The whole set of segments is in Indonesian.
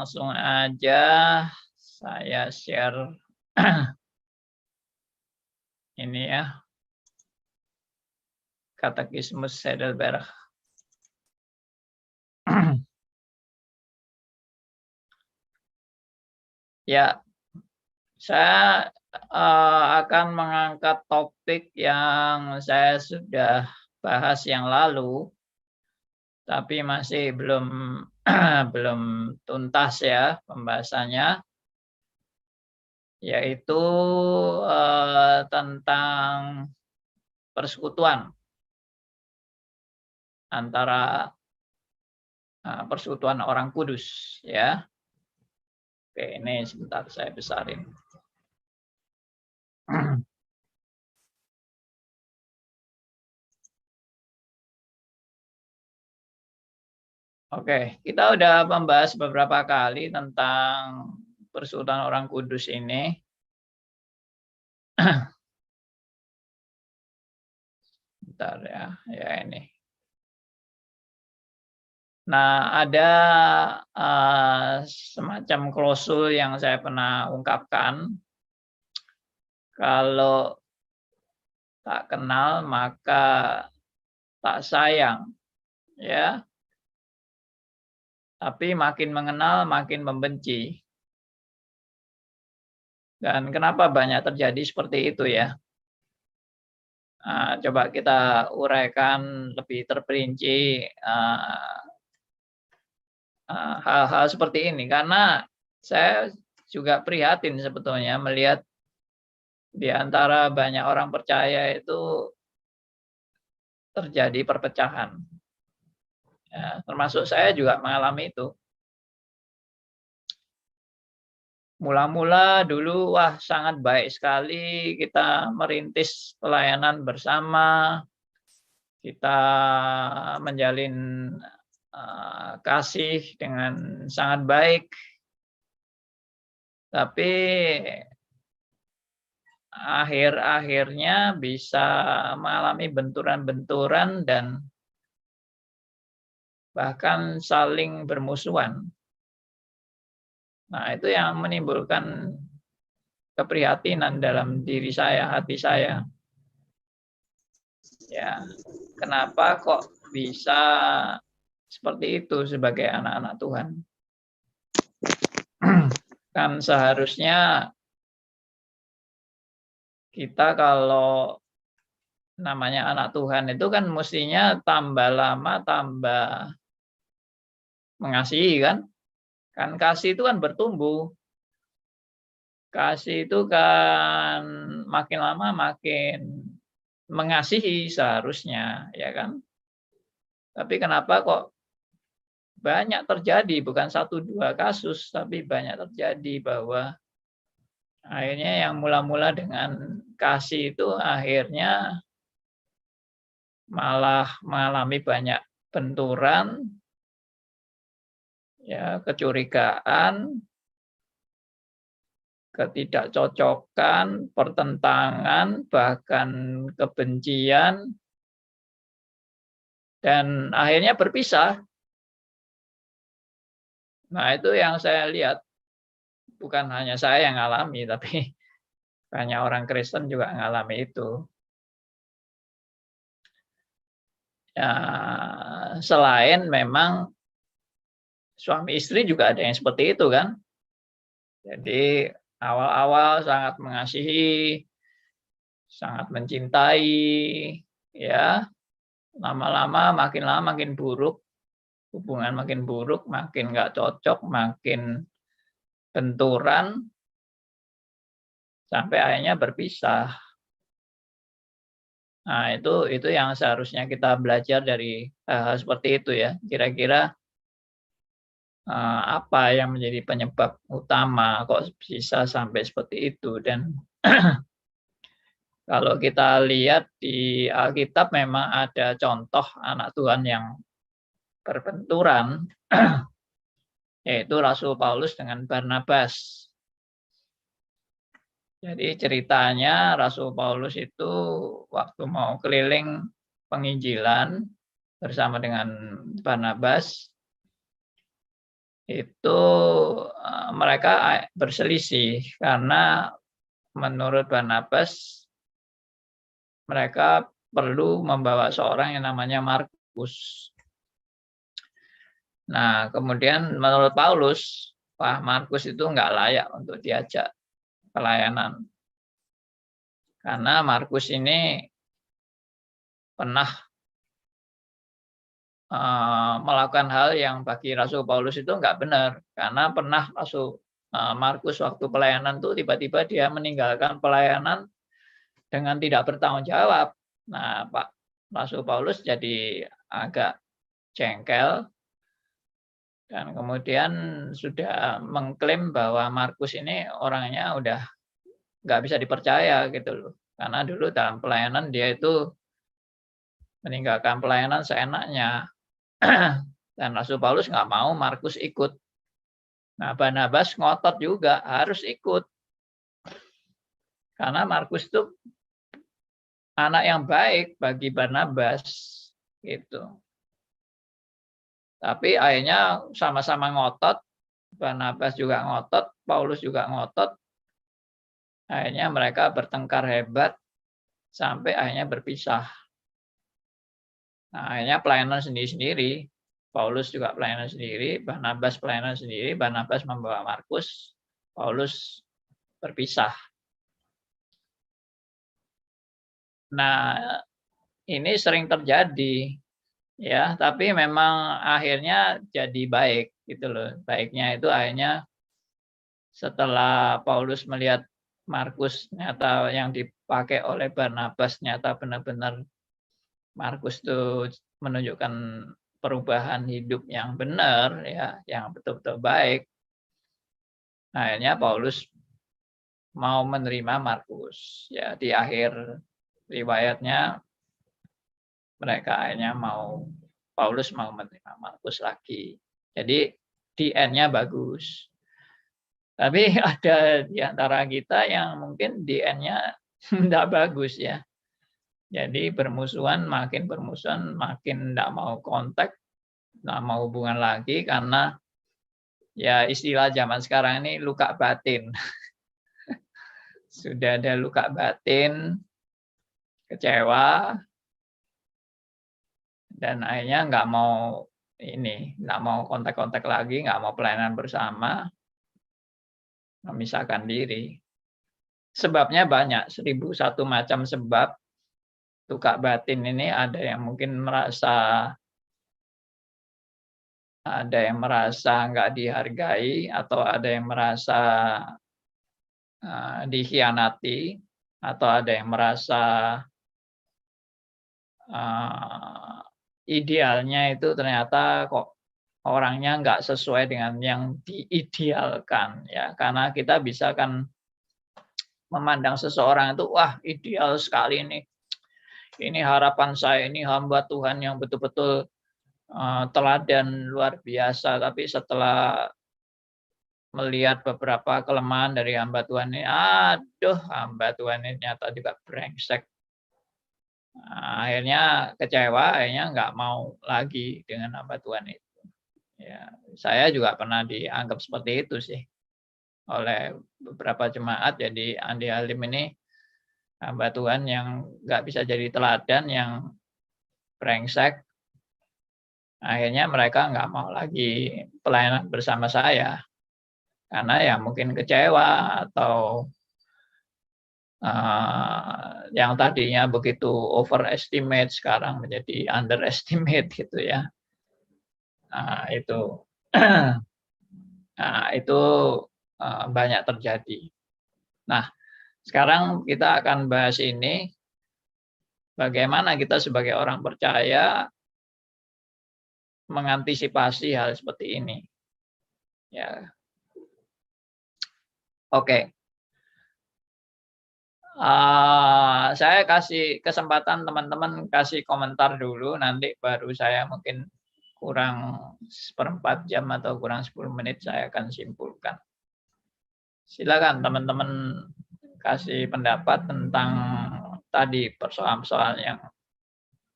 langsung aja saya share ini ya, Katekismus Heidelberg. Ya, saya akan mengangkat topik yang saya sudah bahas yang lalu, tapi masih belum belum tuntas ya pembahasannya, yaitu tentang persekutuan antara persekutuan orang kudus ya. Oke, ini sebentar saya besarin. Oke, kita udah membahas beberapa kali tentang persekutuan orang kudus ini. Bentar ya ini. Nah, ada semacam klausul yang saya pernah ungkapkan. Kalau tak kenal maka tak sayang, ya. Tapi makin mengenal makin membenci. Dan kenapa banyak terjadi seperti itu ya? Coba kita uraikan lebih terperinci hal-hal seperti ini, karena saya juga prihatin sebetulnya melihat di antara banyak orang percaya itu terjadi perpecahan. Ya, termasuk saya juga mengalami itu. Mula-mula dulu wah sangat baik sekali kita merintis pelayanan bersama, kita menjalin kasih dengan sangat baik. Tapi akhir-akhirnya bisa mengalami benturan-benturan dan bahkan saling bermusuhan. Nah, itu yang menimbulkan keprihatinan dalam diri saya, hati saya. Ya, kenapa kok bisa seperti itu sebagai anak-anak Tuhan? Kan seharusnya kita kalau namanya anak Tuhan itu kan mestinya tambah lama tambah mengasihi kan? Kan kasih itu kan bertumbuh. Kasih itu kan makin lama makin mengasihi seharusnya, ya kan? Tapi kenapa kok banyak terjadi, bukan 1-2 kasus, tapi banyak terjadi bahwa akhirnya yang mula-mula dengan kasih itu akhirnya malah mengalami banyak benturan, ya, kecurigaan, ketidakcocokan, pertentangan, bahkan kebencian, dan akhirnya berpisah. Nah, itu yang saya lihat. Bukan hanya saya yang alami, tapi banyak orang Kristen juga mengalami itu. Ya, selain memang suami istri juga ada yang seperti itu kan. Jadi awal-awal sangat mengasihi, sangat mencintai, ya. Lama-lama makin buruk, hubungan makin buruk, makin nggak cocok, makin benturan, sampai akhirnya berpisah. Nah, itu yang seharusnya kita belajar dari hal seperti itu ya. Kira-kira apa yang menjadi penyebab utama kok bisa sampai seperti itu. Dan kalau kita lihat di Alkitab memang ada contoh anak Tuhan yang berbenturan, yaitu Rasul Paulus dengan Barnabas. Jadi ceritanya Rasul Paulus itu waktu mau keliling penginjilan bersama dengan Barnabas, itu mereka berselisih karena menurut Barnabas mereka perlu membawa seorang yang namanya Markus. Nah, kemudian menurut Paulus, wah Markus itu nggak layak untuk diajak pelayanan. Karena Markus ini pernah melakukan hal yang bagi Rasul Paulus itu nggak benar. Karena pernah Rasul Markus waktu pelayanan tuh tiba-tiba dia meninggalkan pelayanan dengan tidak bertanggung jawab. Nah, Pak Rasul Paulus jadi agak jengkel dan kemudian sudah mengklaim bahwa Markus ini orangnya udah nggak bisa dipercaya gitu loh. Karena dulu dalam pelayanan dia itu meninggalkan pelayanan seenaknya. Dan Rasul Paulus nggak mau Markus ikut. Nah, Barnabas ngotot juga harus ikut. Karena Markus itu anak yang baik bagi Barnabas gitu. Tapi akhirnya sama-sama ngotot, Barnabas juga ngotot, Paulus juga ngotot. Akhirnya mereka bertengkar hebat sampai akhirnya berpisah. Nah, akhirnya pelayanan sendiri-sendiri. Paulus juga pelayanan sendiri, Barnabas pelayanan sendiri, Barnabas membawa Markus, Paulus berpisah. Nah, ini sering terjadi ya, tapi memang akhirnya jadi baik gitu loh. Baiknya itu akhirnya setelah Paulus melihat Markus nyata yang dipakai oleh Barnabas nyata benar-benar Markus itu menunjukkan perubahan hidup yang benar ya, yang betul-betul baik. Akhirnya Paulus mau menerima Markus. Ya, di akhir riwayatnya mereka akhirnya Paulus mau menerima Markus lagi. Jadi di end-nya bagus. Tapi ada di antara kita yang mungkin di end-nya tidak bagus ya. Jadi makin bermusuhan, makin tidak mau kontak, tidak mau hubungan lagi karena ya istilah zaman sekarang ini luka batin. Sudah ada luka batin, kecewa, dan akhirnya nggak mau kontak-kontak lagi, nggak mau pelayanan bersama, memisahkan diri. Sebabnya banyak, 1001 macam sebab luka batin ini. Ada yang mungkin merasa nggak dihargai, atau ada yang merasa dikhianati, atau ada yang merasa idealnya itu ternyata kok orangnya nggak sesuai dengan yang diidealkan ya. Karena kita bisa kan memandang seseorang itu wah ideal sekali ini harapan saya, ini hamba Tuhan yang betul-betul teladan luar biasa. Tapi setelah melihat beberapa kelemahan dari hamba Tuhan ini, aduh hamba Tuhan ini ternyata juga brengsek. Nah, akhirnya kecewa, akhirnya nggak mau lagi dengan hamba Tuhan itu. Ya, saya juga pernah dianggap seperti itu sih oleh beberapa jemaat. Jadi Andi Halim ini hamba Tuhan yang nggak bisa jadi teladan, yang brengsek. Akhirnya mereka nggak mau lagi pelayanan bersama saya karena ya mungkin kecewa atau yang tadinya begitu overestimate sekarang menjadi underestimate gitu ya. Nah, itu banyak terjadi. Nah, sekarang kita akan bahas ini, bagaimana kita sebagai orang percaya mengantisipasi hal seperti ini. Ya, oke. Saya kasih kesempatan teman-teman kasih komentar dulu, nanti baru saya mungkin kurang seperempat jam atau kurang 10 menit saya akan simpulkan. Silakan teman-teman kasih pendapat tentang tadi persoalan-persoalan yang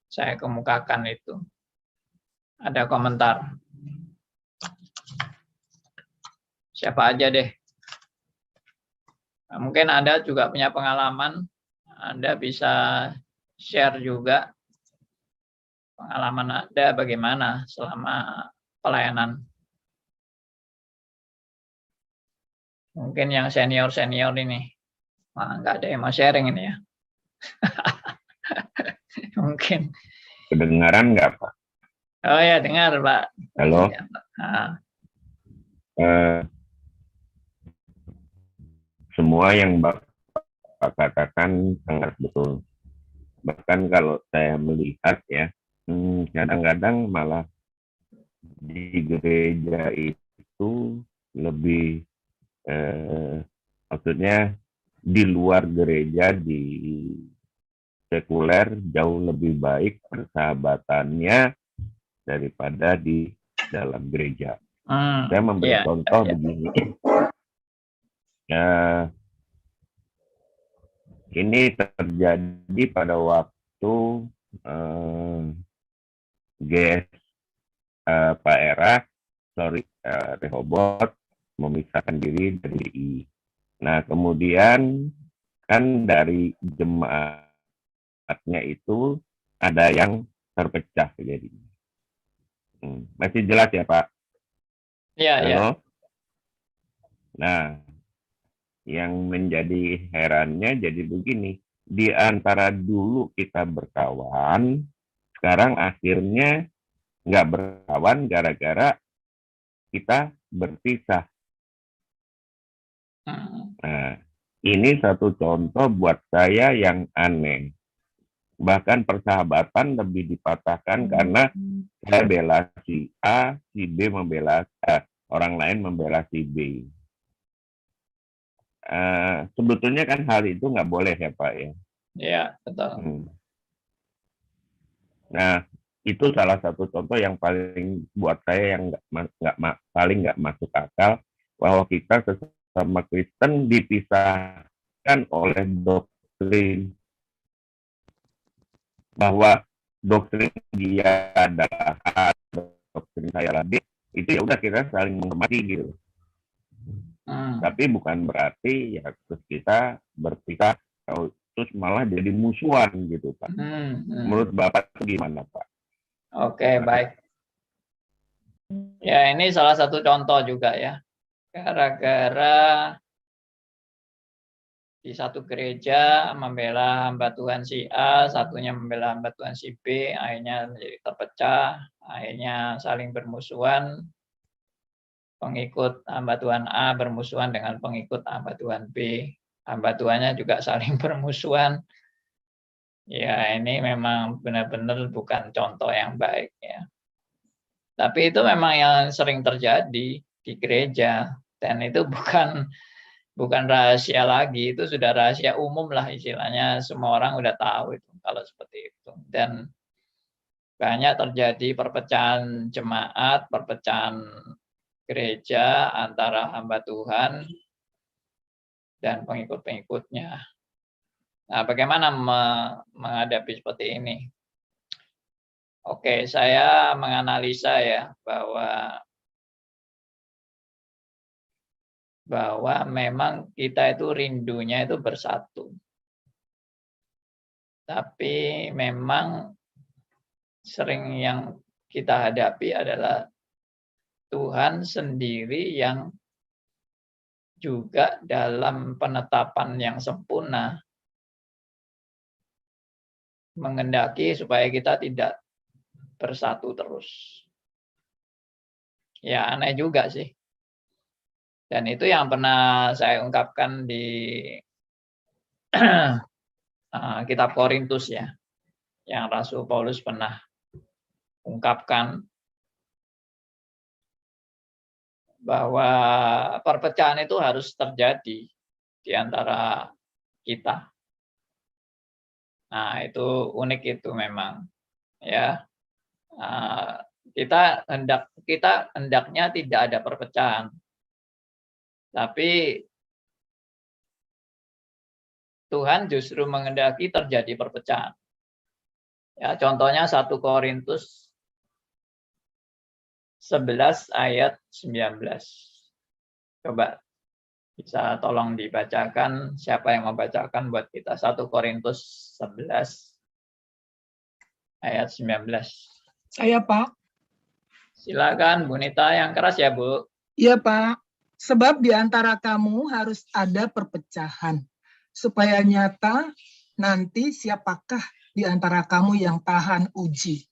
saya kemukakan itu. Ada komentar? Siapa aja deh. Nah, mungkin Anda juga punya pengalaman, Anda bisa share juga pengalaman Anda bagaimana selama pelayanan. Mungkin yang senior-senior ini. Wah, nggak ada yang mau sharing ini ya. Mungkin. Kedengaran nggak, Pak? Oh ya, dengar, Pak. Halo? Nah, Semua yang Bapak katakan sangat betul. Bahkan kalau saya melihat ya, kadang-kadang malah di gereja itu lebih, maksudnya di luar gereja, di sekuler jauh lebih baik persahabatannya daripada di dalam gereja. Saya memberi iya, contoh iya. begini. Ini terjadi pada waktu GS Pak Era, Rehoboth memisahkan diri dari DI. Nah, kemudian kan dari jemaatnya itu ada yang terpecah jadi. Masih jelas ya, Pak? Iya, iya. Halo? Nah, yang menjadi herannya jadi begini. Di antara dulu kita berkawan, sekarang akhirnya nggak berkawan gara-gara kita berpisah. Nah, ini satu contoh buat saya yang aneh. Bahkan persahabatan lebih dipatahkan karena saya bela si A, si B membela orang lain membela si B. Sebetulnya kan hal itu nggak boleh ya, Pak ya. Iya, betul. Nah, itu salah satu contoh yang paling buat saya yang paling nggak masuk akal, bahwa kita sesama Kristen dipisahkan oleh doktrin, bahwa doktrin dia adalah A, doktrin saya adalah B, itu ya udah kita saling menghormati gitu. Tapi bukan berarti ya terus kita berpisah terus malah jadi musuhan gitu, Pak. Menurut Bapak itu gimana, Pak? Oke, baik. Ya, ini salah satu contoh juga ya. Gara-gara di satu gereja membela hamba Tuhan si A, satunya membela hamba Tuhan si B, akhirnya menjadi terpecah, akhirnya saling bermusuhan. Pengikut hamba Tuhan A bermusuhan dengan pengikut hamba Tuhan B. Hamba Tuhannya juga saling bermusuhan. Ya, ini memang benar-benar bukan contoh yang baik ya. Tapi itu memang yang sering terjadi di gereja, dan itu bukan rahasia lagi, itu sudah rahasia umum lah istilahnya, semua orang udah tahu itu kalau seperti itu. Dan banyak terjadi perpecahan jemaat, perpecahan gereja antara hamba Tuhan dan pengikut-pengikutnya. Nah, bagaimana menghadapi seperti ini? Oke, saya menganalisa ya bahwa memang kita itu rindunya itu bersatu. Tapi memang sering yang kita hadapi adalah Tuhan sendiri yang juga dalam penetapan yang sempurna menghendaki supaya kita tidak bersatu terus. Ya, aneh juga sih. Dan itu yang pernah saya ungkapkan di kitab Korintus ya, yang Rasul Paulus pernah ungkapkan bahwa perpecahan itu harus terjadi di antara kita. Nah, itu unik itu memang ya. Kita hendaknya tidak ada perpecahan. Tapi Tuhan justru menghendaki terjadi perpecahan. Ya, contohnya 1 Korintus 11 ayat 19. Coba bisa tolong dibacakan, siapa yang membacakan buat kita 1 Korintus 11 ayat 19. Saya, Pak. Silakan Bu Nita, yang keras ya, Bu. Iya, Pak. Sebab di antara kamu harus ada perpecahan, supaya nyata nanti siapakah di antara kamu yang tahan uji.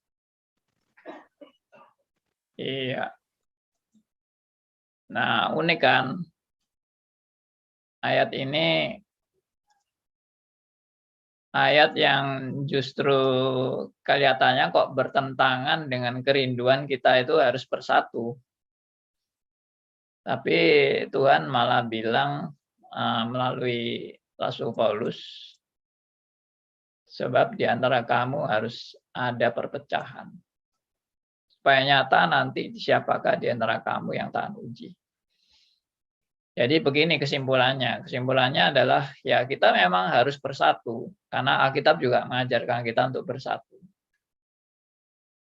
Iya. Nah, unik kan? Ayat ini ayat yang justru kelihatannya kok bertentangan dengan kerinduan kita itu harus bersatu. Tapi Tuhan malah bilang melalui Rasul Paulus, sebab di antara kamu harus ada perpecahan. Supaya nyata nanti siapakah di antara kamu yang tahan uji. Jadi begini kesimpulannya. Kesimpulannya adalah ya kita memang harus bersatu. Karena Alkitab juga mengajarkan kita untuk bersatu.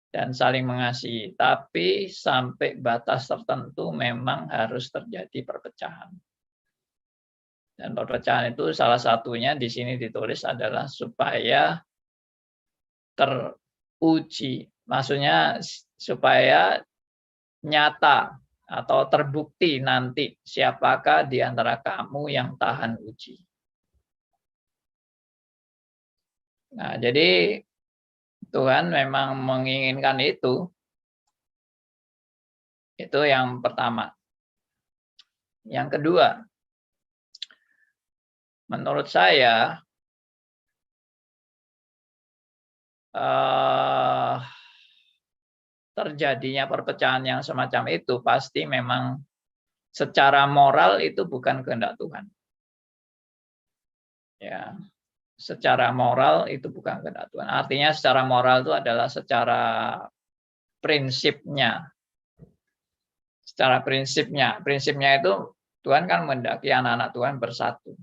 Dan saling mengasihi. Tapi sampai batas tertentu memang harus terjadi perpecahan. Dan perpecahan itu salah satunya di sini ditulis adalah supaya teruji. Maksudnya supaya nyata atau terbukti nanti siapakah di antara kamu yang tahan uji. Nah, jadi Tuhan memang menginginkan itu. Itu yang pertama. Yang kedua, menurut saya terjadinya perpecahan yang semacam itu pasti memang secara moral itu bukan kehendak Tuhan. Ya, secara moral itu bukan kehendak Tuhan. Artinya secara moral itu adalah secara prinsipnya. Secara prinsipnya. Prinsipnya itu Tuhan kan menghendaki anak-anak Tuhan bersatu.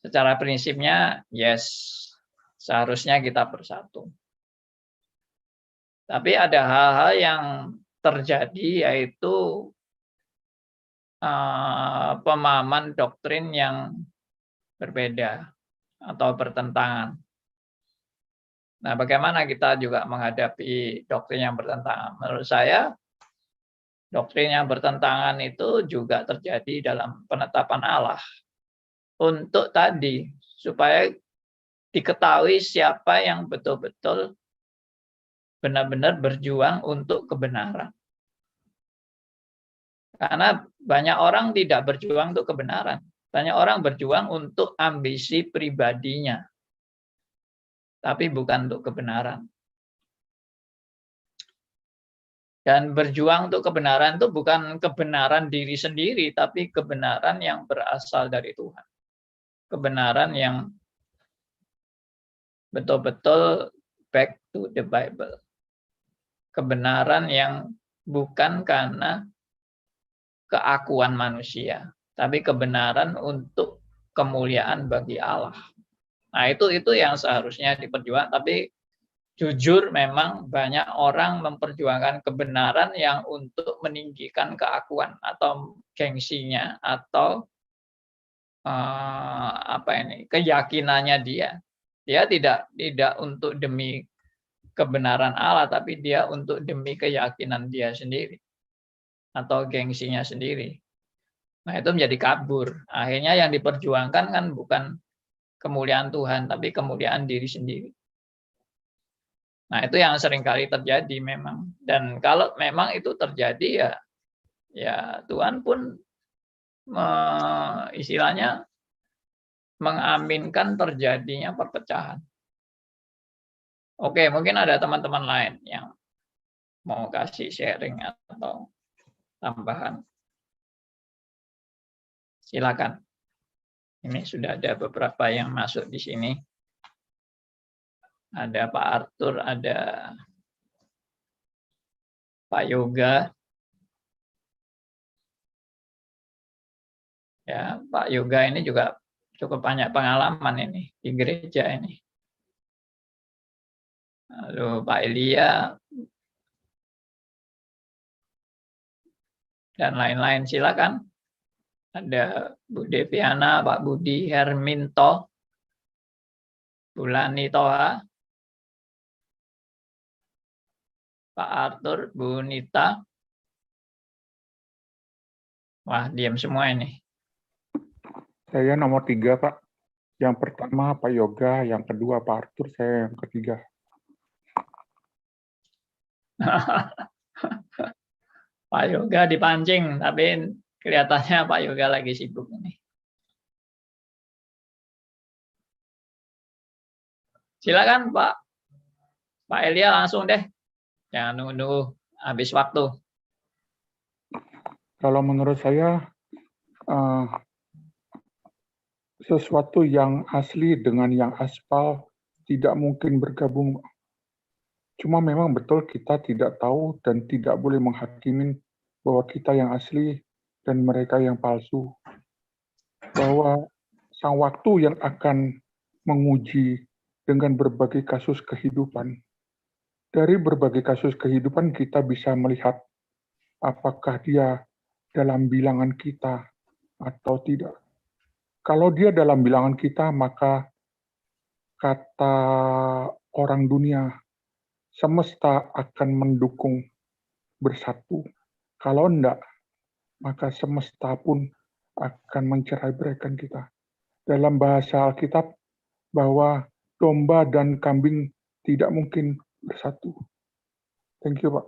Secara prinsipnya, yes, seharusnya kita bersatu. Tapi ada hal-hal yang terjadi yaitu pemahaman doktrin yang berbeda atau bertentangan. Nah, bagaimana kita juga menghadapi doktrin yang bertentangan? Menurut saya, doktrin yang bertentangan itu juga terjadi dalam penetapan Allah. Untuk tadi, supaya diketahui siapa yang betul-betul benar-benar berjuang untuk kebenaran. Karena banyak orang tidak berjuang untuk kebenaran. Banyak orang berjuang untuk ambisi pribadinya. Tapi bukan untuk kebenaran. Dan berjuang untuk kebenaran itu bukan kebenaran diri sendiri, tapi kebenaran yang berasal dari Tuhan. Kebenaran yang betul-betul back to the Bible. Kebenaran yang bukan karena keakuan manusia, tapi kebenaran untuk kemuliaan bagi Allah. Nah, itu yang seharusnya diperjuangkan, tapi jujur memang banyak orang memperjuangkan kebenaran yang untuk meninggikan keakuan atau gengsinya atau keyakinannya dia. Dia tidak untuk demi kebenaran Allah, tapi dia untuk demi keyakinan dia sendiri atau gengsinya sendiri. Nah, itu menjadi kabur. Akhirnya yang diperjuangkan kan bukan kemuliaan Tuhan, tapi kemuliaan diri sendiri. Nah, itu yang seringkali terjadi memang. Dan kalau memang itu terjadi ya Tuhan pun istilahnya mengaminkan terjadinya perpecahan. Oke, mungkin ada teman-teman lain yang mau kasih sharing atau tambahan. Silakan. Ini sudah ada beberapa yang masuk di sini. Ada Pak Arthur, ada Pak Yoga. Ya, Pak Yoga ini juga cukup banyak pengalaman ini di gereja ini. Lalu Pak Elia, dan lain-lain. Silakan. Ada Bu Deviana, Pak Budi Herminto, Bulani Toha, Pak Arthur, Bu Nita. Wah, diam semua ini. Saya nomor 3, Pak. Yang pertama Pak Yoga, yang kedua Pak Arthur, saya yang ketiga. Pak Yoga dipancing, tapi kelihatannya Pak Yoga lagi sibuk ini. Silakan Pak Elia, langsung deh. Jangan nunggu habis waktu. Kalau menurut saya, sesuatu yang asli dengan yang aspal tidak mungkin bergabung. Cuma memang betul kita tidak tahu dan tidak boleh menghakimin bahwa kita yang asli dan mereka yang palsu. Bahwa sang waktu yang akan menguji dengan berbagai kasus kehidupan. Dari berbagai kasus kehidupan kita bisa melihat apakah dia dalam bilangan kita atau tidak. Kalau dia dalam bilangan kita, maka kata orang dunia, semesta akan mendukung bersatu. Kalau enggak, maka semesta pun akan mencerai-beraikan kita. Dalam bahasa Alkitab, bahwa domba dan kambing tidak mungkin bersatu. Thank you, Pak.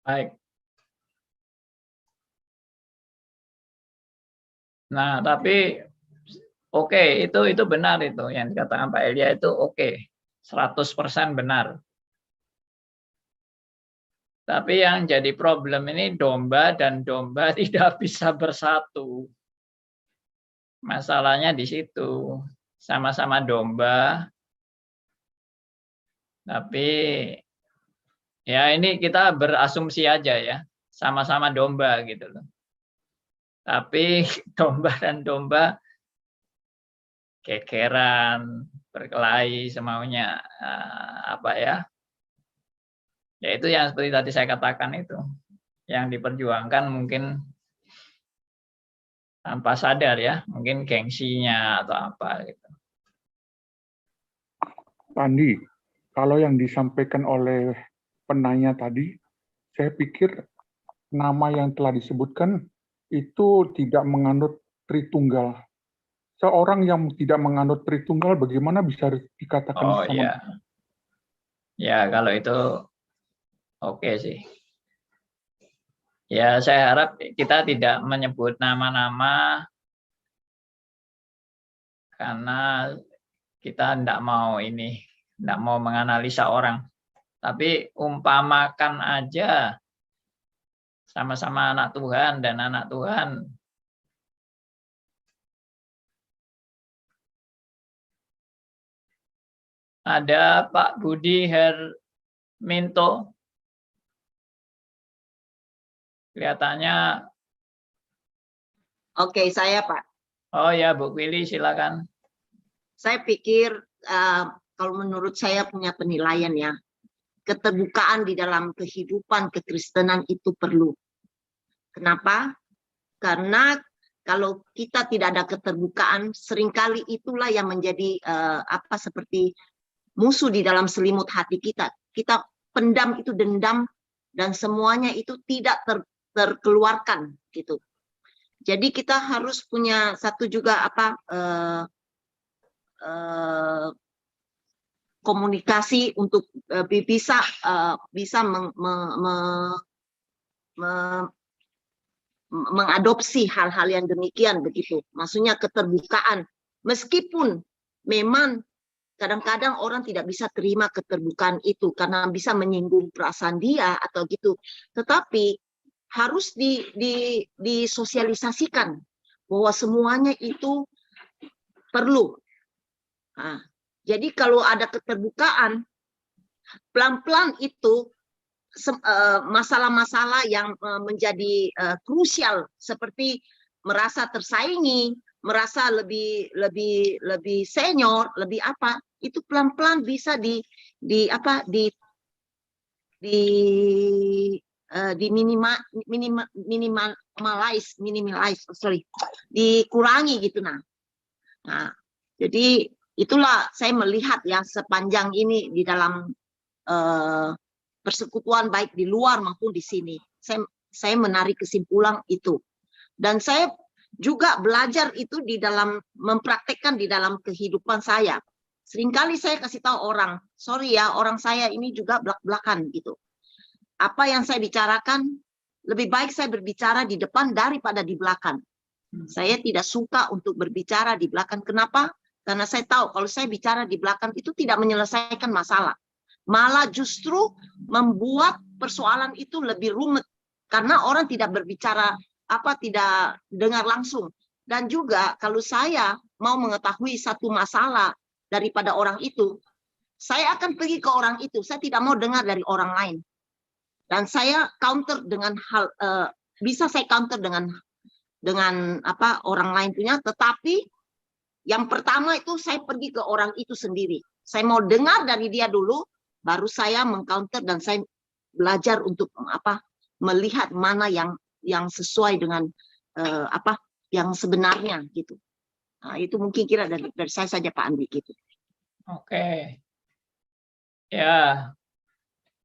Baik. Nah, tapi oke, itu benar itu yang dikatakan Pak Elia itu oke, 100% benar. Tapi yang jadi problem ini domba dan domba tidak bisa bersatu. Masalahnya di situ. Sama-sama domba, tapi ya ini kita berasumsi aja ya, sama-sama domba gitu loh. Tapi domba dan domba kekeran, berkelahi semaunya apa ya? Ya itu yang seperti tadi saya katakan itu. Yang diperjuangkan mungkin tanpa sadar ya, mungkin gengsinya atau apa gitu. Andi, kalau yang disampaikan oleh penanya tadi, saya pikir nama yang telah disebutkan itu tidak menganut Tritunggal. Seorang yang tidak menganut Tritunggal, bagaimana bisa dikatakan Oh sama? iya. Ya kalau itu oke sih. Ya saya harap kita tidak menyebut nama-nama karena kita tidak mau menganalisa orang. Tapi umpamakan aja sama-sama anak Tuhan dan anak Tuhan. Ada Pak Budi Herminto. Kelihatannya. Oke, saya Pak. Oh ya, Bu Willy silakan. Saya pikir kalau menurut saya punya penilaian ya, keterbukaan di dalam kehidupan kekristenan itu perlu. Kenapa? Karena kalau kita tidak ada keterbukaan, seringkali itulah yang menjadi seperti musuh di dalam selimut hati kita. Kita pendam itu dendam dan semuanya itu tidak terkeluarkan gitu. Jadi kita harus punya satu juga komunikasi untuk bisa mengadopsi hal-hal yang demikian begitu. Maksudnya keterbukaan. Meskipun memang kadang-kadang orang tidak bisa terima keterbukaan itu karena bisa menyinggung perasaan dia atau gitu. Tetapi harus disosialisasikan bahwa semuanya itu perlu. Nah, jadi kalau ada keterbukaan, pelan-pelan itu masalah-masalah yang menjadi krusial seperti merasa tersaingi, merasa lebih senior, lebih apa, itu pelan-pelan bisa dikurangi gitu. Nah, jadi itulah saya melihat ya sepanjang ini di dalam persekutuan baik di luar maupun di sini. Saya menarik kesimpulan itu. Dan saya juga belajar itu di dalam mempraktekkan di dalam kehidupan saya. Seringkali saya kasih tahu orang, sorry ya, orang saya ini juga belak-belakan gitu. Apa yang saya bicarakan, lebih baik saya berbicara di depan daripada di belakang. Saya tidak suka untuk berbicara di belakang. Kenapa? Karena saya tahu kalau saya bicara di belakang itu tidak menyelesaikan masalah. Malah justru membuat persoalan itu lebih rumit. Karena orang tidak berbicara, tidak dengar langsung. Dan juga kalau saya mau mengetahui satu masalah daripada orang itu, saya akan pergi ke orang itu. Saya tidak mau dengar dari orang lain. Dan saya counter dengan bisa saya counter dengan orang lain punya. Tetapi yang pertama itu saya pergi ke orang itu sendiri. Saya mau dengar dari dia dulu, baru saya mengcounter dan saya belajar untuk melihat mana yang sesuai dengan yang sebenarnya gitu. Nah, itu mungkin kira dari saya saja Pak Andi gitu. Oke. Ya,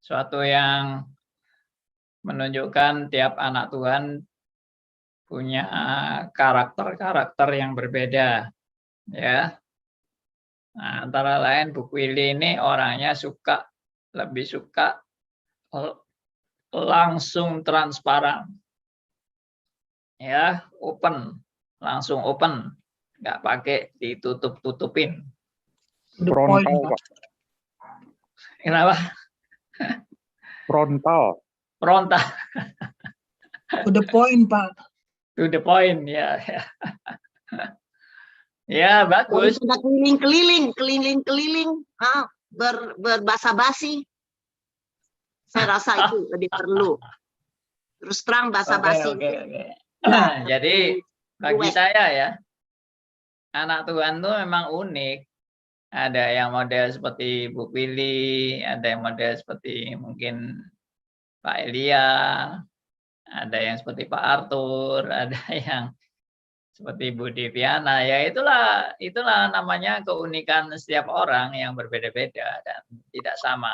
suatu yang menunjukkan tiap anak Tuhan punya karakter-karakter yang berbeda, ya. Nah, antara lain Bu Willy ini orangnya lebih suka langsung transparan, ya, langsung open, nggak pakai ditutup-tutupin. Frontal, Pak. Kenapa? Frontal. Frontal. To the point, Pak. To the point, ya. Ya, bagus. Sudah keliling-keliling, berbasa-basi. Saya rasa itu lebih perlu. Terus terang basa-basi. Oke. Jadi bagi saya ya, anak Tuhan itu memang unik. Ada yang model seperti Bu Willy, ada yang model seperti mungkin Pak Elia, ada yang seperti Pak Arthur, ada yang seperti Bu Deviana. Ya itulah namanya keunikan setiap orang yang berbeda-beda dan tidak sama.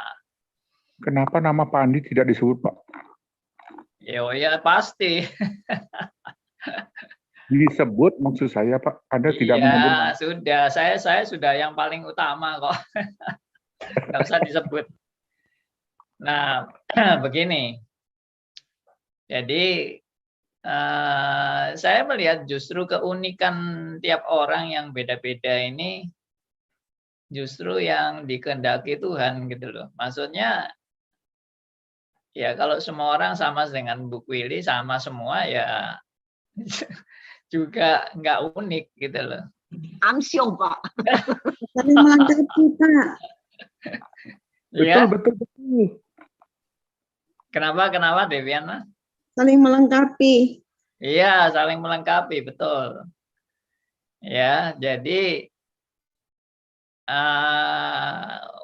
Kenapa nama Pak Andi tidak disebut, Pak? Ya pasti. Disebut maksud saya, Pak. Anda tidak menyebut. Ya sudah, saya sudah yang paling utama kok. Nggak usah disebut. Nah, begini. Jadi saya melihat justru keunikan tiap orang yang beda-beda ini justru yang dikehendaki Tuhan gitu loh. Maksudnya ya kalau semua orang sama dengan Bu Willy sama semua ya juga nggak unik gitu loh. Amsyong Pak. Saling melengkapi Pak. Betul. Kenapa Deviana? Saling melengkapi. Iya, saling melengkapi, betul. Ya, jadi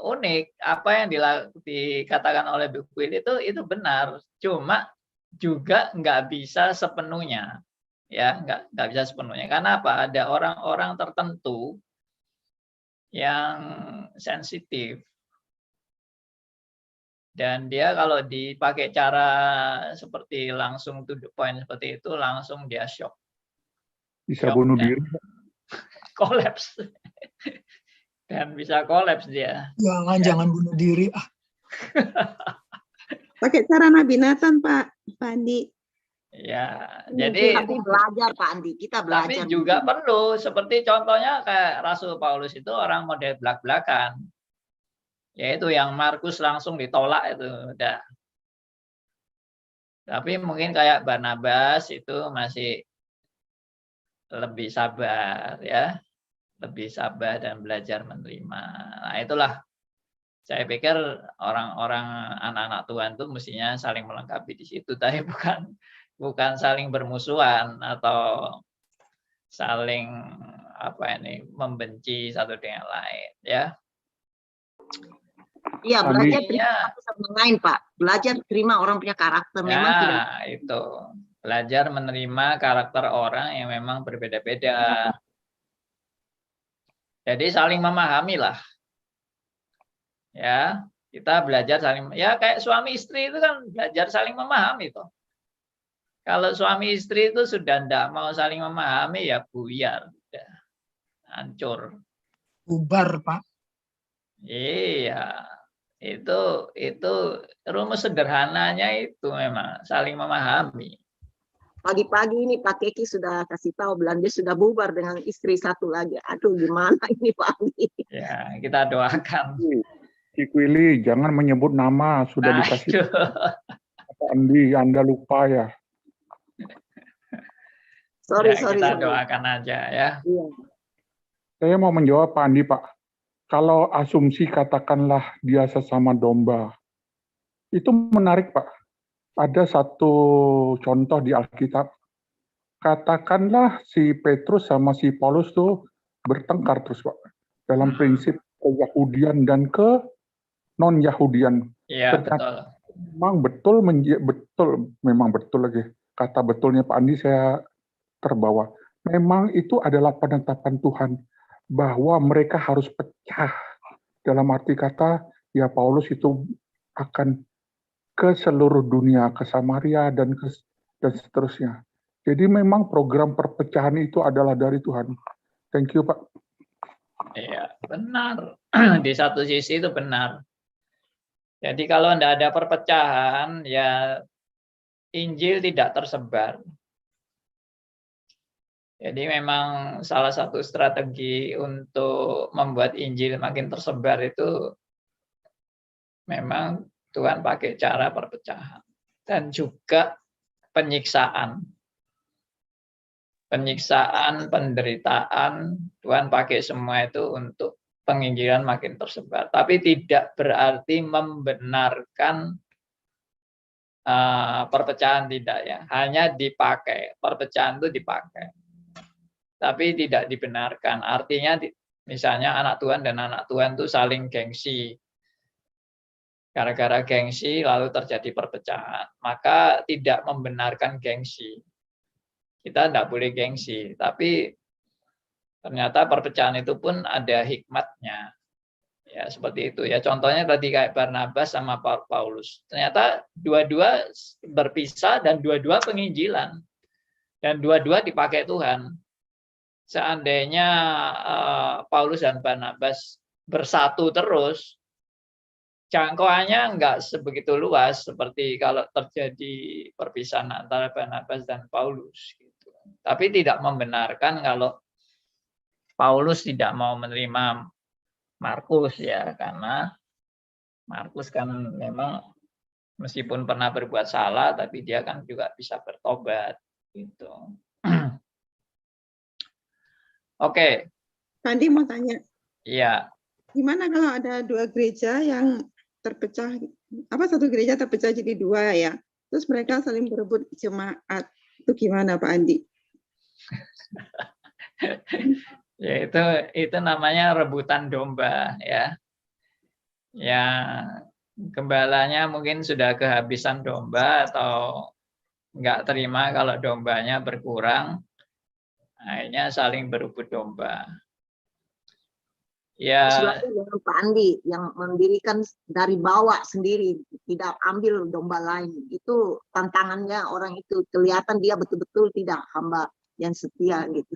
unik apa yang dikatakan oleh Bu Willy itu benar, cuma juga nggak bisa sepenuhnya, ya nggak bisa sepenuhnya. Karena apa? Ada orang-orang tertentu yang sensitif. Dan dia kalau dipakai cara seperti langsung to the point seperti itu, langsung dia shock. Bisa bunuh diri. Kolaps. Dan bisa kolaps dia. Jangan bunuh diri. Pakai cara Nabi Nathan, Pak Andi. Ya, jadi tapi belajar Pak Andi, kita belajar. Tapi juga perlu, seperti contohnya kayak Rasul Paulus itu orang model belak-belakan. Yaitu yang Markus langsung ditolak itu udah. Tapi mungkin kayak Barnabas itu masih lebih sabar ya. Lebih sabar dan belajar menerima. Nah, itulah saya pikir orang-orang anak-anak Tuhan itu mestinya saling melengkapi di situ, tapi bukan saling bermusuhan atau saling membenci satu dengan lain ya. Iya, Andi. belajar terima satu sama lain, Pak. Belajar terima orang punya karakter memang tidak. Ya, itu. Belajar menerima karakter orang yang memang berbeda-beda. Jadi saling memahami lah. Ya, kita belajar saling, ya kayak suami istri itu kan belajar saling memahami toh. Kalau suami istri itu sudah tidak mau saling memahami ya buyar, udah hancur. Bubar, Pak. Iya, itu rumus sederhananya itu memang saling memahami. Pagi-pagi ini Pak Keki sudah kasih tahu Belanda sudah bubar dengan istri satu lagi. Aduh, gimana ini Pak Andi? Ya, kita doakan. Cik Willy, jangan menyebut nama, sudah dikasih Pak Andi, Anda lupa ya. Sorry. Kita doakan aja ya. Iya. Saya mau menjawab Pak Andi, Pak. Kalau asumsi katakanlah dia sesama domba, itu menarik Pak. Ada satu contoh di Alkitab. Katakanlah si Petrus sama si Paulus tuh bertengkar terus Pak. Dalam prinsip ke-Yahudian dan ke non-Yahudian. Iya, betul. Memang betul lagi. Kata betulnya Pak Andi saya terbawa. Memang itu adalah penetapan Tuhan bahwa mereka harus pecah. Dalam arti kata, ya Paulus itu akan ke seluruh dunia, ke Samaria dan seterusnya. Jadi memang program perpecahan itu adalah dari Tuhan. Thank you Pak. Iya, benar. Di satu sisi itu benar. Jadi kalau tidak ada perpecahan, ya Injil tidak tersebar. Jadi memang salah satu strategi untuk membuat Injil makin tersebar itu memang Tuhan pakai cara perpecahan dan juga penyiksaan. Penyiksaan, penderitaan, Tuhan pakai semua itu untuk penginjilan makin tersebar. Tapi tidak berarti membenarkan perpecahan, tidak ya. Hanya dipakai, perpecahan itu dipakai. Tapi tidak dibenarkan. Artinya misalnya anak Tuhan dan anak Tuhan itu saling gengsi. Gara-gara gengsi lalu terjadi perpecahan. Maka tidak membenarkan gengsi. Kita tidak boleh gengsi. Tapi ternyata perpecahan itu pun ada hikmatnya. Ya, seperti itu ya. Contohnya tadi kayak Barnabas sama Paulus. Ternyata dua-dua berpisah dan dua-dua penginjilan. Dan dua-dua dipakai Tuhan. Seandainya Paulus dan Barnabas bersatu terus, jangkauannya enggak sebegitu luas seperti kalau terjadi perpisahan antara Barnabas dan Paulus. Gitu. Tapi tidak membenarkan kalau Paulus tidak mau menerima Markus ya, karena Markus kan memang meskipun pernah berbuat salah, tapi dia kan juga bisa bertobat. Gitu. Oke. Andi mau tanya. Iya. Gimana kalau ada dua gereja yang terpecah, satu gereja terpecah jadi dua ya, terus mereka saling berebut jemaat, itu gimana Pak Andi? Ya itu namanya rebutan domba ya. Ya gembalanya mungkin sudah kehabisan domba atau nggak terima kalau dombanya berkurang. Akhirnya saling berebut domba. Ya. Dengan Pak Andi yang mendirikan dari bawah sendiri, tidak ambil domba lain. Itu tantangannya orang itu. Kelihatan dia betul-betul tidak hamba yang setia gitu.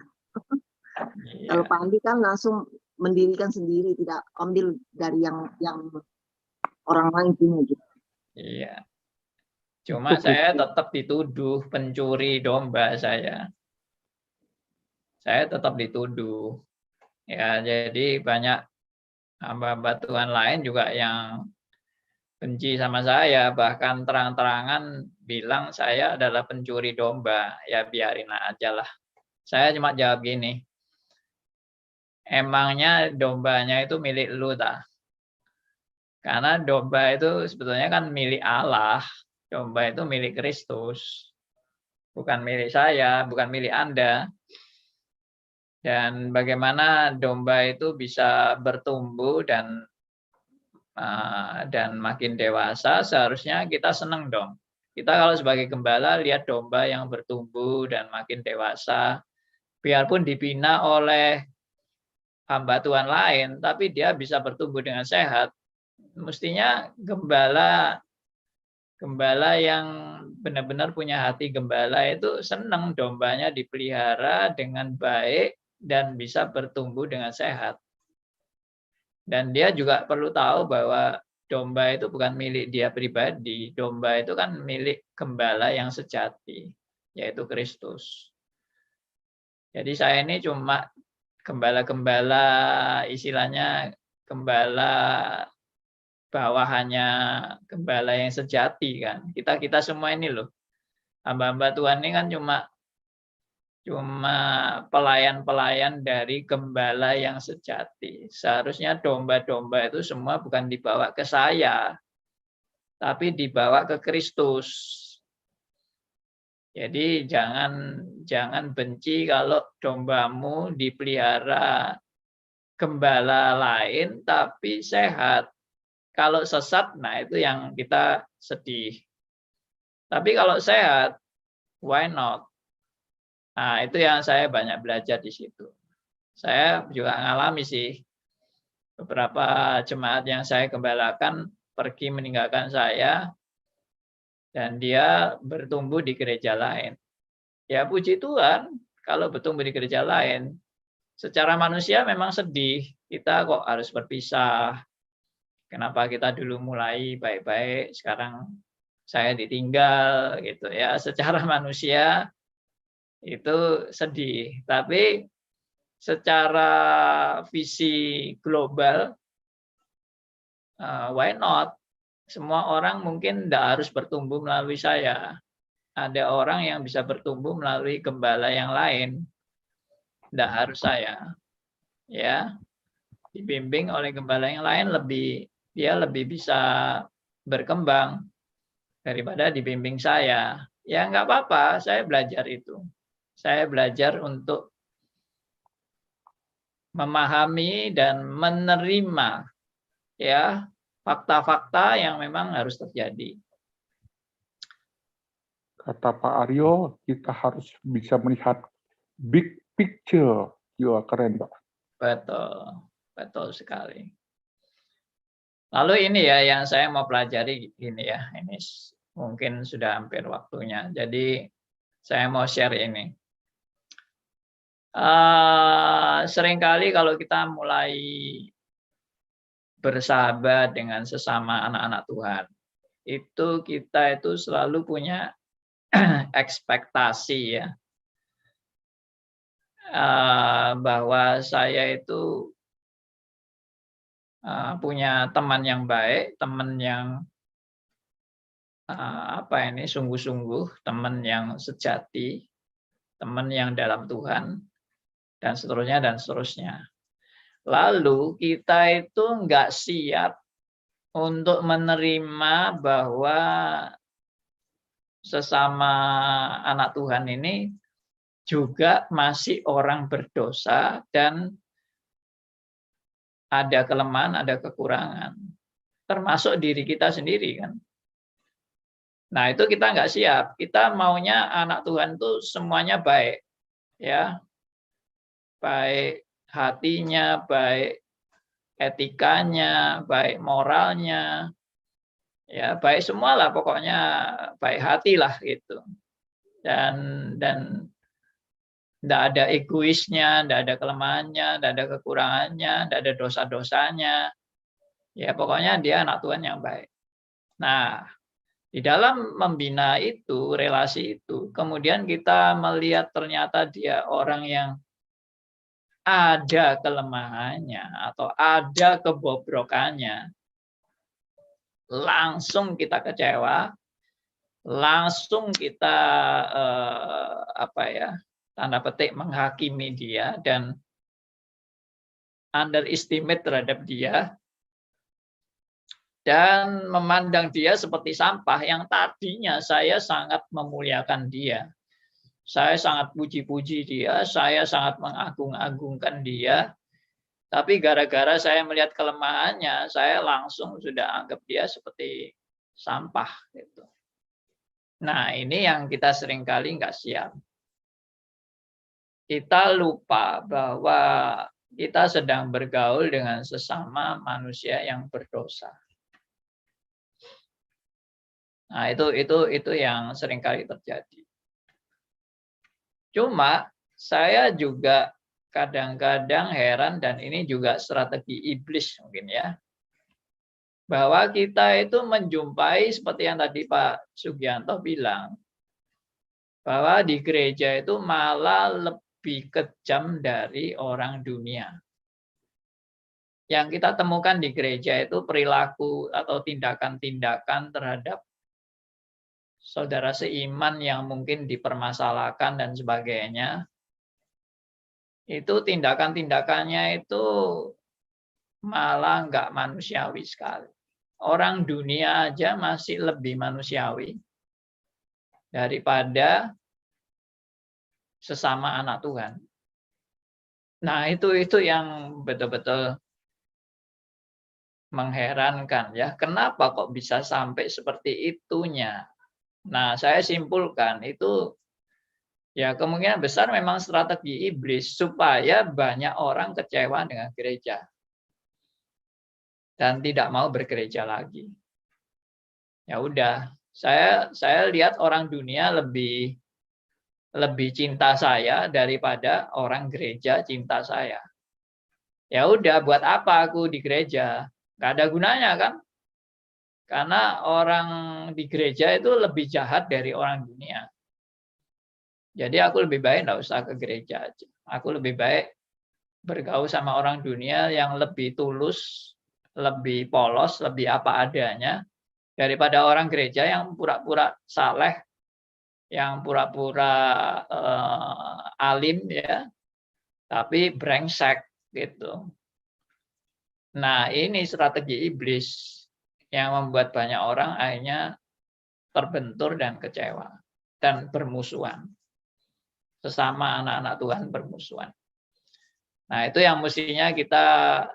Ya. Kalau Pak Andi kan langsung mendirikan sendiri, tidak ambil dari yang orang lain punya gitu. Iya. Cuma saya tetap dituduh pencuri domba saya. Saya tetap dituduh. Ya, jadi banyak hamba-hamba Tuhan lain juga yang benci sama saya, bahkan terang-terangan bilang saya adalah pencuri domba. Ya biarin aja lah. Saya cuma jawab gini, emangnya dombanya itu milik lu tak? Karena domba itu sebetulnya kan milik Allah. Domba itu milik Kristus. Bukan milik saya, bukan milik Anda. Dan bagaimana domba itu bisa bertumbuh dan dan makin dewasa, seharusnya kita senang dong. Kita kalau sebagai gembala lihat domba yang bertumbuh dan makin dewasa, biarpun dibina oleh hamba Tuhan lain, tapi dia bisa bertumbuh dengan sehat. Mestinya gembala yang benar-benar punya hati gembala itu senang dombanya dipelihara dengan baik dan bisa bertumbuh dengan sehat. Dan dia juga perlu tahu bahwa domba itu bukan milik dia pribadi. Domba itu kan milik gembala yang sejati, yaitu Kristus. Jadi saya ini cuma gembala-gembala, istilahnya gembala bawahannya gembala yang sejati kan. Kita semua ini loh, hamba-hamba Tuhan ini kan cuma pelayan-pelayan dari gembala yang sejati. Seharusnya domba-domba itu semua bukan dibawa ke saya, tapi dibawa ke Kristus. Jadi jangan benci kalau dombamu dipelihara gembala lain tapi sehat. Kalau sesat, nah itu yang kita sedih. Tapi kalau sehat, why not? Nah, itu yang saya banyak belajar di situ. Saya juga ngalami sih, beberapa jemaat yang saya gembalakan pergi meninggalkan saya, dan dia bertumbuh di gereja lain. Ya puji Tuhan, kalau bertumbuh di gereja lain, secara manusia memang sedih, kita kok harus berpisah. Kenapa kita dulu mulai baik-baik, sekarang saya ditinggal gitu ya. Secara manusia itu sedih, tapi secara visi global, why not? Semua orang mungkin tidak harus bertumbuh melalui saya. Ada orang yang bisa bertumbuh melalui gembala yang lain, tidak harus saya. Ya, dibimbing oleh gembala yang lain dia lebih bisa berkembang daripada dibimbing saya. Ya nggak apa-apa, saya belajar itu. Saya belajar untuk memahami dan menerima ya fakta-fakta yang memang harus terjadi. Kata Pak Aryo, kita harus bisa melihat big picture. Yo, keren, Pak. Betul, betul sekali. Lalu ini ya yang saya mau pelajari ini ya, ini mungkin sudah hampir waktunya. Jadi saya mau share ini. Seringkali kalau kita mulai bersahabat dengan sesama anak-anak Tuhan, itu kita itu selalu punya ekspektasi ya, bahwa saya itu punya teman yang baik, teman yang sungguh-sungguh, teman yang sejati, teman yang dalam Tuhan, dan seterusnya. Lalu kita itu nggak siap untuk menerima bahwa sesama anak Tuhan ini juga masih orang berdosa dan ada kelemahan, ada kekurangan, termasuk diri kita sendiri kan. Nah itu kita nggak siap. Kita maunya anak Tuhan itu semuanya baik, ya, baik hatinya, baik etikanya, baik moralnya, ya baik semualah pokoknya, baik hati lah gitu. Dan tidak ada egoisnya, tidak ada kelemahannya, tidak ada kekurangannya, tidak ada dosa-dosanya. Ya pokoknya dia anak Tuhan yang baik. Nah, di dalam membina itu, relasi itu, kemudian kita melihat ternyata dia orang yang ada kelemahannya atau ada kebobrokannya, langsung kita kecewa, langsung kita tanda petik menghakimi dia dan underestimate terhadap dia dan memandang dia seperti sampah yang tadinya saya sangat memuliakan dia. Saya sangat puji-puji dia, saya sangat mengagung-agungkan dia. Tapi gara-gara saya melihat kelemahannya, saya langsung sudah anggap dia seperti sampah gitu. Nah, ini yang kita seringkali nggak siap. Kita lupa bahwa kita sedang bergaul dengan sesama manusia yang berdosa. Nah, itu yang seringkali terjadi. Cuma saya juga kadang-kadang heran, dan ini juga strategi iblis mungkin ya, bahwa kita itu menjumpai seperti yang tadi Pak Sugianto bilang, bahwa di gereja itu malah lebih kejam dari orang dunia. Yang kita temukan di gereja itu perilaku atau tindakan-tindakan terhadap saudara seiman yang mungkin dipermasalahkan dan sebagainya. Itu tindakan-tindakannya itu malah nggak manusiawi sekali. Orang dunia aja masih lebih manusiawi daripada sesama anak Tuhan. Nah, itu yang betul-betul mengherankan ya. Kenapa kok bisa sampai seperti itunya? Nah, saya simpulkan itu ya kemungkinan besar memang strategi iblis supaya banyak orang kecewa dengan gereja dan tidak mau bergereja lagi. Ya udah, saya lihat orang dunia lebih cinta saya daripada orang gereja cinta saya. Ya udah, buat apa aku di gereja? Nggak ada gunanya kan? Karena orang di gereja itu lebih jahat dari orang dunia. Jadi aku lebih baik nggak usah ke gereja aja. Aku lebih baik bergaul sama orang dunia yang lebih tulus, lebih polos, lebih apa adanya, daripada orang gereja yang pura-pura saleh, yang pura-pura alim ya, tapi brengsek gitu. Nah, ini strategi iblis yang membuat banyak orang akhirnya terbentur dan kecewa dan bermusuhan. Sesama anak-anak Tuhan bermusuhan. Nah, itu yang mestinya kita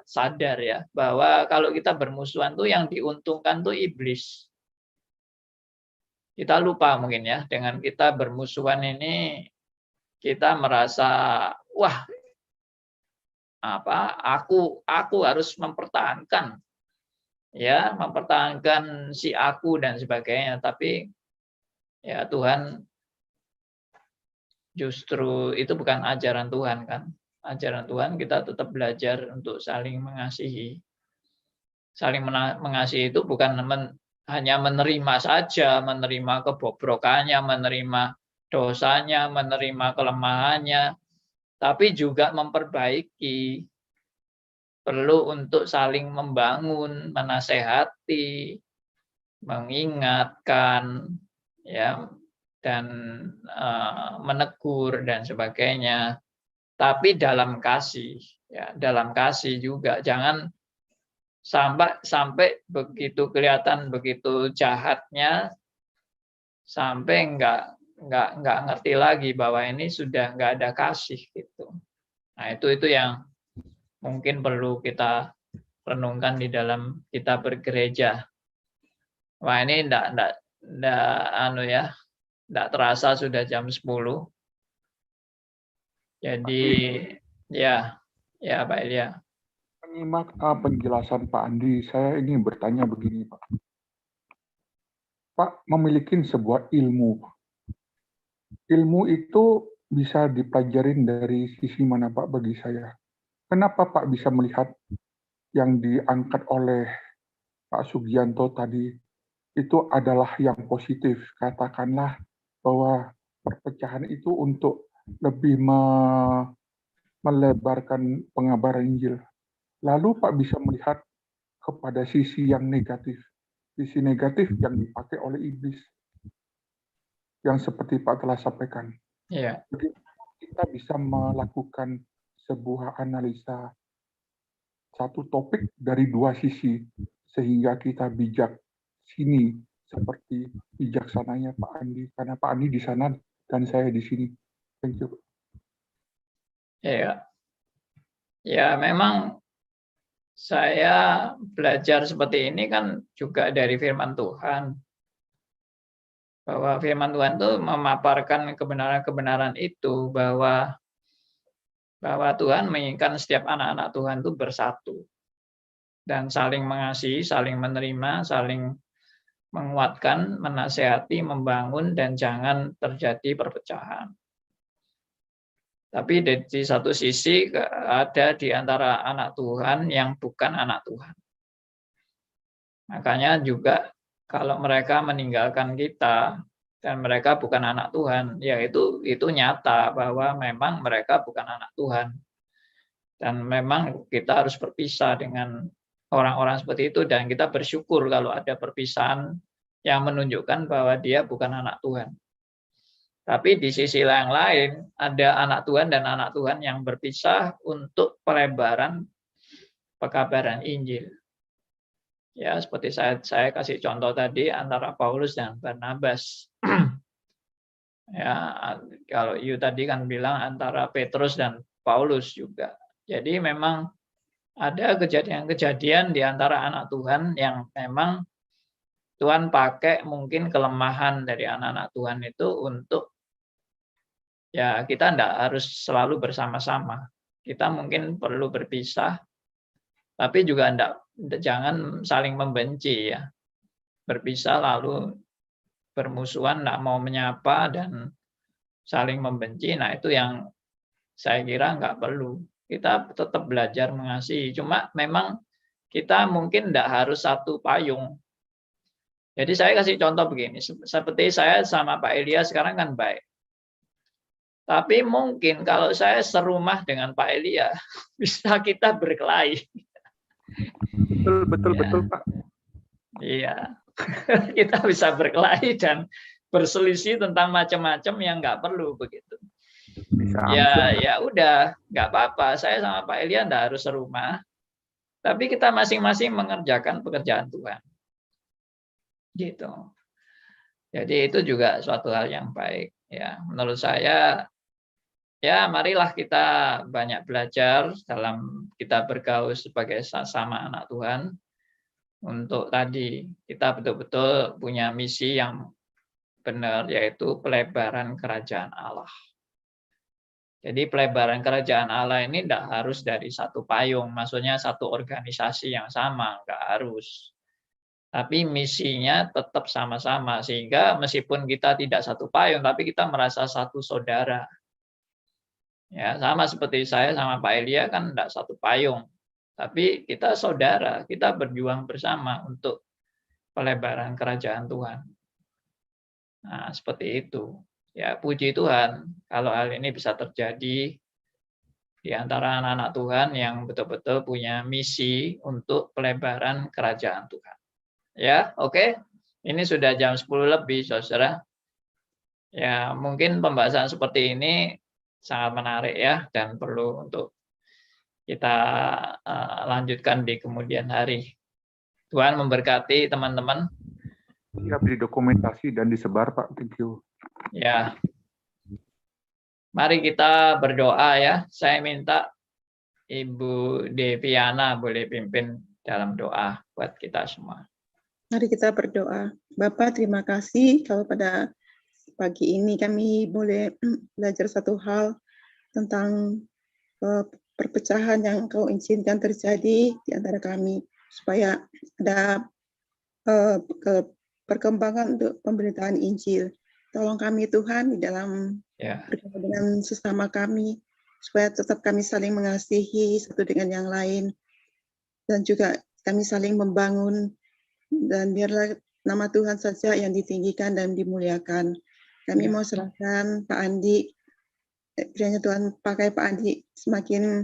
sadar ya, bahwa kalau kita bermusuhan tuh yang diuntungkan tuh iblis. Kita lupa mungkin ya, dengan kita bermusuhan ini kita merasa wah, aku harus mempertahankan ya, mempertahankan si aku dan sebagainya, tapi ya Tuhan justru itu bukan ajaran Tuhan kan. Ajaran Tuhan kita tetap belajar untuk saling mengasihi. Saling mengasihi itu bukan hanya menerima saja, menerima kebobrokannya, menerima dosanya, menerima kelemahannya, tapi juga memperbaiki. Perlu untuk saling membangun, menasehati, mengingatkan, ya, dan menegur dan sebagainya. Tapi dalam kasih, ya, dalam kasih juga. Jangan sampai begitu kelihatan begitu jahatnya, sampai nggak ngerti lagi bahwa ini sudah nggak ada kasih gitu. Nah, itu yang mungkin perlu kita renungkan di dalam kita bergereja. Wah, ini enggak terasa sudah jam 10. Jadi ya Pak Elia. Menyimak penjelasan Pak Andi, saya ingin bertanya begini, Pak. Pak memiliki sebuah ilmu. Ilmu itu bisa dipelajarin dari sisi mana, Pak, bagi saya? Kenapa Pak bisa melihat yang diangkat oleh Pak Sugianto tadi itu adalah yang positif? Katakanlah bahwa perpecahan itu untuk lebih melebarkan pengabaran Injil. Lalu Pak bisa melihat kepada sisi yang negatif. Sisi negatif yang dipakai oleh iblis. Yang seperti Pak telah sampaikan. Yeah. Jadi kita bisa melakukan sebuah analisa satu topik dari dua sisi sehingga kita bijak sini seperti bijaksananya Pak Andi, karena Pak Andi di sana dan saya di sini. Thank you. Ya memang Saya belajar seperti ini kan juga dari firman Tuhan. Bahwa firman Tuhan itu memaparkan kebenaran-kebenaran itu, bahwa Tuhan menginginkan setiap anak-anak Tuhan itu bersatu dan saling mengasihi, saling menerima, saling menguatkan, menasehati, membangun, dan jangan terjadi perpecahan. Tapi di satu sisi ada di antara anak Tuhan yang bukan anak Tuhan. Makanya juga kalau mereka meninggalkan kita dan mereka bukan anak Tuhan, ya itu nyata bahwa memang mereka bukan anak Tuhan. Dan memang kita harus berpisah dengan orang-orang seperti itu, dan kita bersyukur kalau ada perpisahan yang menunjukkan bahwa dia bukan anak Tuhan. Tapi di sisi yang lain, ada anak Tuhan dan anak Tuhan yang berpisah untuk pelebaran pekabaran Injil. Ya, seperti saya kasih contoh tadi antara Paulus dan Barnabas. Ya, kalau Yu tadi kan bilang antara Petrus dan Paulus juga. Jadi memang ada kejadian-kejadian di antara anak Tuhan yang memang Tuhan pakai mungkin kelemahan dari anak-anak Tuhan itu untuk, ya kita tidak harus selalu bersama-sama. Kita mungkin perlu berpisah, tapi juga jangan saling membenci ya. Berpisah lalu bermusuhan, tidak mau menyapa dan saling membenci. Nah itu yang saya kira nggak perlu. Kita tetap belajar mengasihi. Cuma memang kita mungkin tidak harus satu payung. Jadi saya kasih contoh begini. Seperti saya sama Pak Elia sekarang kan baik. Tapi mungkin kalau saya serumah dengan Pak Elia, bisa kita berkelahi. Betul, Pak. Iya, kita bisa berkelahi dan berselisih tentang macam-macam yang nggak perlu begitu. Ya udah, nggak apa-apa. Saya sama Pak Elia nggak harus serumah, tapi kita masing-masing mengerjakan pekerjaan Tuhan. Gitu. Jadi itu juga suatu hal yang baik. Ya, menurut saya. Ya, marilah kita banyak belajar dalam kita bergaul sebagai sesama anak Tuhan. Untuk tadi, kita betul-betul punya misi yang benar, yaitu pelebaran kerajaan Allah. Jadi pelebaran kerajaan Allah ini tidak harus dari satu payung, maksudnya satu organisasi yang sama, nggak harus. Tapi misinya tetap sama-sama, sehingga meskipun kita tidak satu payung, tapi kita merasa satu saudara. Ya, sama seperti saya sama Pak Elia kan tidak satu payung, tapi kita saudara, kita berjuang bersama untuk pelebaran kerajaan Tuhan. Nah, seperti itu. Ya, puji Tuhan kalau hal ini bisa terjadi di antara anak-anak Tuhan yang betul-betul punya misi untuk pelebaran kerajaan Tuhan. Ya, oke. Ini sudah jam 10 lebih, saudara. Ya, mungkin pembahasan seperti ini sangat menarik ya, dan perlu untuk kita lanjutkan di kemudian hari. Tuhan memberkati teman-teman. Siap didokumentasi dan disebar, Pak. Thank you. Ya. Mari kita berdoa ya. Saya minta Ibu Deviana boleh pimpin dalam doa buat kita semua. Mari kita berdoa. Bapak, terima kasih kalau pada pagi ini kami boleh belajar satu hal tentang perpecahan yang Engkau izinkan terjadi di antara kami, supaya ada perkembangan untuk pemberitaan Injil. Tolong kami Tuhan di dalam bergaul dengan sesama kami, supaya tetap kami saling mengasihi satu dengan yang lain, dan juga kami saling membangun, dan biarlah nama Tuhan saja yang ditinggikan dan dimuliakan. Kami mau serahkan Pak Andi, kiranya Tuhan pakai Pak Andi semakin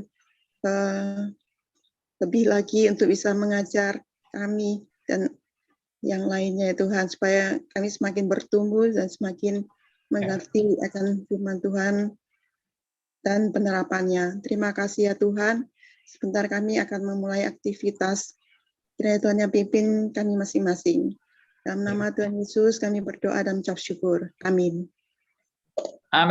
lebih lagi untuk bisa mengajar kami dan yang lainnya ya Tuhan, supaya kami semakin bertumbuh dan semakin mengerti akan firman Tuhan dan penerapannya. Terima kasih ya Tuhan. Sebentar kami akan memulai aktivitas. Kiranya Tuhan yang pimpin kami masing-masing. Dalam nama Tuhan Yesus kami berdoa dan mengucap syukur. Amin.